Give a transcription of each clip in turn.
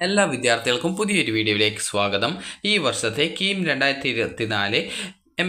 എല്ലാ വിദ്യാർത്ഥികൾക്കും പുതിയൊരു വീഡിയോയിലേക്ക് സ്വാഗതം. ഈ വർഷത്തെ കീം 2024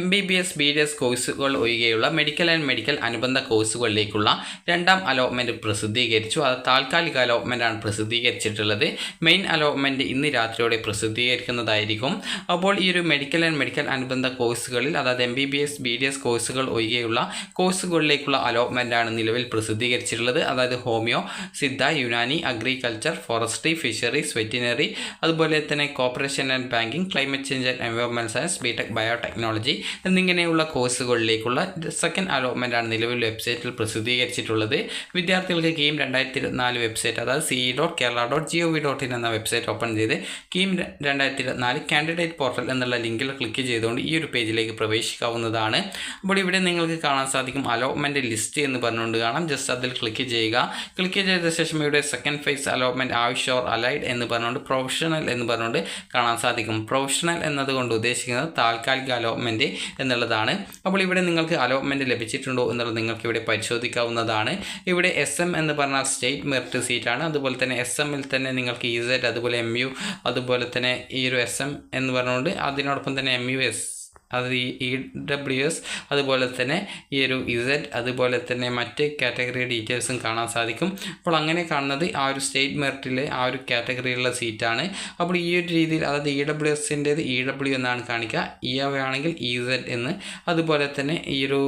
MBBS BDS കോഴ്സുകൾ ഒഴികെയുള്ള മെഡിക്കൽ ആൻഡ് മെഡിക്കൽ അനുബന്ധ കോഴ്സുകളിലേക്കുള്ള രണ്ടാം അലോട്ട്മെൻറ്റ് പ്രസിദ്ധീകരിച്ചു. അത് താൽക്കാലിക അലോട്ട്മെൻറ്റാണ് പ്രസിദ്ധീകരിച്ചിട്ടുള്ളത്. മെയിൻ അലോട്ട്മെൻറ്റ് ഇന്ന് രാത്രിയോടെ പ്രസിദ്ധീകരിക്കുന്നതായിരിക്കും. അപ്പോൾ ഈ ഒരു മെഡിക്കൽ ആൻഡ് മെഡിക്കൽ അനുബന്ധ കോഴ്സുകളിൽ, അതായത് MBBS BDS കോഴ്സുകൾ ഒഴികെയുള്ള കോഴ്സുകളിലേക്കുള്ള അലോട്ട്മെൻറ്റാണ് നിലവിൽ പ്രസിദ്ധീകരിച്ചിട്ടുള്ളത്. അതായത് homeo, Siddha, Unani, agriculture, forestry, fisheries, veterinary, അതുപോലെ തന്നെ corporation and banking, climate change and environment science, B Tech biotechnology എന്നിങ്ങനെയുള്ള കോഴ്സുകളിലേക്കുള്ള സെക്കൻഡ് അലോട്ട്മെൻറ്റാണ് നിലവിൽ വെബ്സൈറ്റിൽ പ്രസിദ്ധീകരിച്ചിട്ടുള്ളത്. വിദ്യാർത്ഥികൾക്ക് കീം 2024 വെബ്സൈറ്റ്, അതായത് ce.kerala.gov.in എന്ന വെബ്സൈറ്റ് ഓപ്പൺ ചെയ്ത് കീം 2024 കാൻഡിഡേറ്റ് പോർട്ടൽ എന്നുള്ള ലിങ്കിൽ ക്ലിക്ക് ചെയ്തുകൊണ്ട് ഈ ഒരു പേജിലേക്ക് പ്രവേശിക്കാവുന്നതാണ്. അപ്പോൾ ഇവിടെ നിങ്ങൾക്ക് കാണാൻ സാധിക്കും അലോട്ട്മെൻറ്റ് ലിസ്റ്റ് എന്ന് പറഞ്ഞുകൊണ്ട് കാണാം. ജസ്റ്റ് അതിൽ ക്ലിക്ക് ചെയ്യുക. ക്ലിക്ക് ചെയ്ത ശേഷം ഇവിടെ second phase allotment Ayush or allied എന്ന് പറഞ്ഞുകൊണ്ട് പ്രൊഫഷണൽ എന്ന് പറഞ്ഞുകൊണ്ട് കാണാൻ സാധിക്കും. പ്രൊഫഷണൽ എന്നതുകൊണ്ട് ഉദ്ദേശിക്കുന്നത് താൽക്കാലിക അലോട്ട്മെൻറ്റ് എന്നുള്ളതാണ്. അപ്പോൾ ഇവിടെ നിങ്ങൾക്ക് അലോട്ട്മെൻറ്റ് ലഭിച്ചിട്ടുണ്ടോ എന്നുള്ളത് നിങ്ങൾക്ക് ഇവിടെ പരിശോധിക്കാവുന്നതാണ്. ഇവിടെ SM എന്ന് പറഞ്ഞാൽ സ്റ്റേറ്റ് മെറിറ്റ് സീറ്റാണ്. അതുപോലെ തന്നെ SMൽ തന്നെ നിങ്ങൾക്ക് EZ, അതുപോലെ MU, അതുപോലെ തന്നെ ഈ ഒരു SM എന്ന് പറഞ്ഞുകൊണ്ട് അതിനോടൊപ്പം തന്നെ MUS, അത് EWS, അതുപോലെ തന്നെ ഈ ഒരു Z, അതുപോലെ തന്നെ മറ്റ് കാറ്റഗറി ഡീറ്റെയിൽസും കാണാൻ സാധിക്കും. അപ്പോൾ അങ്ങനെ കാണുന്നത് ആ ഒരു സ്റ്റേറ്റ് മെറിറ്റിലെ ആ ഒരു കാറ്റഗറിയിലുള്ള സീറ്റാണ്. അപ്പോൾ ഈ ഒരു രീതിയിൽ, അതായത് EWSൻ്റേത് EW എന്നാണ് കാണിക്കുക, EAV ആണെങ്കിൽ EZ എന്ന്, അതുപോലെ തന്നെ ഈ ഒരു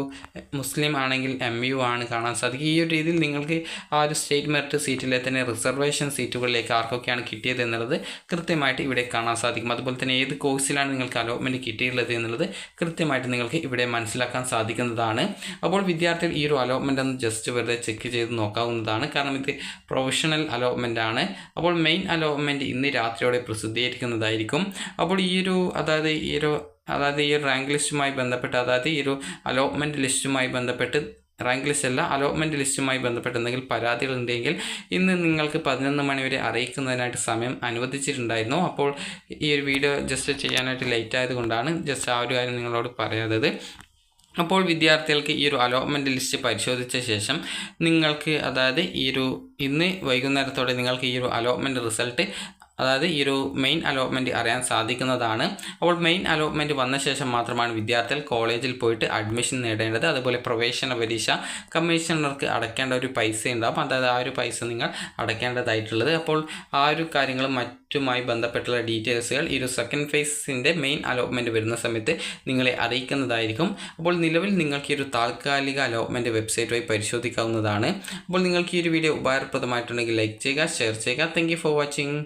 മുസ്ലിം ആണെങ്കിൽ MU ആണ് കാണാൻ സാധിക്കുക. ഈ ഒരു രീതിയിൽ നിങ്ങൾക്ക് ആ ഒരു സ്റ്റേറ്റ് മെറിറ്റ് സീറ്റിലെ തന്നെ റിസർവേഷൻ സീറ്റുകളിലേക്ക് ആർക്കൊക്കെയാണ് കിട്ടിയത് എന്നുള്ളത് കൃത്യമായിട്ട് ഇവിടെ കാണാൻ സാധിക്കും. അതുപോലെ തന്നെ ഏത് കോഴ്സിലാണ് നിങ്ങൾക്ക് അലോട്ട്മെൻറ്റ് കിട്ടിയിട്ടുള്ളത് എന്നുള്ളത് കൃത്യമായിട്ട് നിങ്ങൾക്ക് ഇവിടെ മനസ്സിലാക്കാൻ സാധിക്കുന്നതാണ്. അപ്പോൾ വിദ്യാർത്ഥികൾ ഈ ഒരു അലോട്ട്മെൻ്റ് ഒന്ന് ജസ്റ്റ് വെറുതെ ചെക്ക് ചെയ്ത് നോക്കാവുന്നതാണ്. കാരണം ഇത് പ്രൊഫഷണൽ അലോട്ട്മെൻ്റ് ആണ്. അപ്പോൾ മെയിൻ അലോട്ട്മെൻറ്റ് ഇന്ന് രാത്രിയോടെ പ്രസിദ്ധീകരിക്കുന്നതായിരിക്കും. അപ്പോൾ ഈ ഒരു റാങ്ക് ലിസ്റ്റുമായി ബന്ധപ്പെട്ട്, അതായത് ഈ ഒരു അലോട്ട്മെൻറ്റ് ലിസ്റ്റുമായി ബന്ധപ്പെട്ട്, റാങ്ക് ലിസ്റ്റ് അല്ല, അലോട്ട്മെൻറ്റ് ലിസ്റ്റുമായി ബന്ധപ്പെട്ട് എന്തെങ്കിലും പരാതികളുണ്ടെങ്കിൽ ഇന്ന് നിങ്ങൾക്ക് 11 മണി വരെ അറിയിക്കുന്നതിനായിട്ട് സമയം അനുവദിച്ചിട്ടുണ്ടായിരുന്നു. അപ്പോൾ ഈ ഒരു വീഡിയോ ജസ്റ്റ് ചെയ്യാനായിട്ട് ലേറ്റ് ആയതുകൊണ്ടാണ് ജസ്റ്റ് ആ ഒരു കാര്യം നിങ്ങളോട് പറയാത്തത്. അപ്പോൾ വിദ്യാർത്ഥികൾക്ക് ഈ ഒരു അലോട്ട്മെൻറ്റ് ലിസ്റ്റ് പരിശോധിച്ച ശേഷം നിങ്ങൾക്ക്, അതായത് ഇന്ന് വൈകുന്നേരത്തോടെ നിങ്ങൾക്ക് ഈ ഒരു അലോട്ട്മെൻറ്റ് റിസൾട്ട്, അതായത് ഈ ഒരു മെയിൻ അലോട്ട്മെൻറ്റ് അറിയാൻ സാധിക്കുന്നതാണ്. അപ്പോൾ മെയിൻ അലോട്ട്മെൻറ്റ് വന്ന ശേഷം മാത്രമാണ് വിദ്യാർത്ഥികൾ കോളേജിൽ പോയിട്ട് അഡ്മിഷൻ നേടേണ്ടത്. അതുപോലെ പ്രവേശന പരീക്ഷ കമ്മീഷണർക്ക് അടയ്ക്കേണ്ട ഒരു പൈസ ഉണ്ടാകും, അതായത് ആ ഒരു പൈസ നിങ്ങൾ അടയ്ക്കേണ്ടതായിട്ടുള്ളത്. അപ്പോൾ ആ ഒരു കാര്യങ്ങളും മറ്റുമായി ബന്ധപ്പെട്ടുള്ള ഡീറ്റെയിൽസുകൾ ഈ ഒരു സെക്കൻഡ് ഫേസിൻ്റെ മെയിൻ അലോട്ട്മെൻറ്റ് വരുന്ന സമയത്ത് നിങ്ങളെ അറിയിക്കുന്നതായിരിക്കും. അപ്പോൾ നിലവിൽ നിങ്ങൾക്ക് ഈ ഒരു താൽക്കാലിക അലോട്ട്മെൻറ്റ് വെബ്സൈറ്റ് വഴി പരിശോധിക്കാവുന്നതാണ്. അപ്പോൾ നിങ്ങൾക്ക് ഈ ഒരു വീഡിയോ ഉപകാരപ്രദമായിട്ടുണ്ടെങ്കിൽ ലൈക്ക് ചെയ്യുക, ഷെയർ ചെയ്യുക. Thank you for watching.